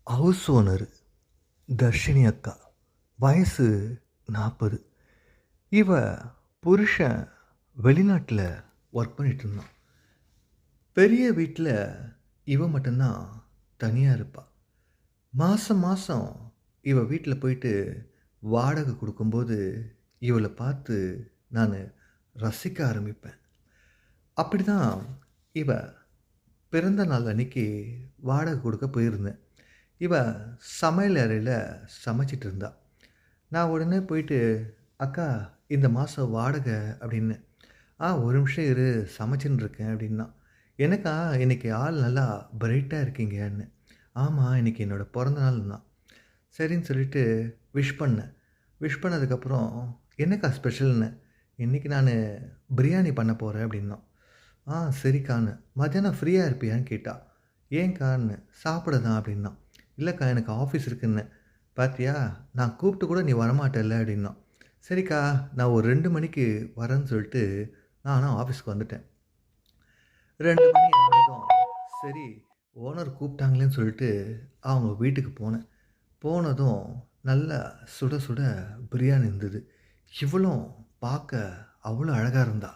House owner Dharshini அக்கா. வயசு 40. இவ புருஷன் வெளிநாட்டில் ஒர்க் பண்ணிட்டு இருந்தான். பெரிய வீட்டில் இவ மட்டும்தான் தனியாக இருப்பா. மாதம் மாதம் இவ வீட்டில் போயிட்டு வாடகை கொடுக்கும்போது இவளை பார்த்து நான் ரசிக்க ஆரம்பிப்பேன். அப்படி தான் இவ பிறந்த நாள் அன்னைக்கு வாடகை கொடுக்க போயிருந்தேன். இவ சமையல் அறையில் சமைச்சிட்டு இருந்தா. நான் உடனே போயிட்டு, "அக்கா, இந்த மாதம் வாடகை" அப்படின்னேன். ஒரு நிமிஷம் இரு, சமைச்சுன்னு இருக்கேன்" அப்படின்னா. "எனக்கா இன்னைக்கு ஆள் நல்லா பிரைட்டாக இருக்கீங்கன்னு." "ஆமாம், இன்னைக்கு என்னோடய பிறந்த நாள்னா." சரின்னு சொல்லிட்டு விஷ் பண்ணேன். விஷ் பண்ணதுக்கப்புறம், "என்னக்கா ஸ்பெஷல்னு?" "இன்னைக்கு நான் பிரியாணி பண்ண போகிறேன்" அப்படின்னா. சரிக்கான்னு. "மத்தியானம் ஃப்ரீயாக இருப்பியான்னு?" கேட்டா. "ஏன்க்கான்னு?" "சாப்பிட தான்" அப்படின்னா. "இல்லைக்கா, எனக்கு ஆஃபீஸ் இருக்குன்னேன்." "பார்த்தியா, நான் கூப்பிட்டு கூட நீ வரமாட்டல்ல" அப்படின்னா. "சரிக்கா, நான் ஒரு 2 மணிக்கு வரேன்னு" சொல்லிட்டு நானும் ஆஃபீஸ்க்கு வந்துட்டேன். 2 மணி ஆனதும் சரி, ஓனர் கூப்பிட்டாங்களேன்னு சொல்லிட்டு அவங்க வீட்டுக்கு போனேன். போனதும் நல்லா சுட சுட பிரியாணி இருந்தது. இவளும் பார்க்க அவ்வளோ அழகா இருந்தா.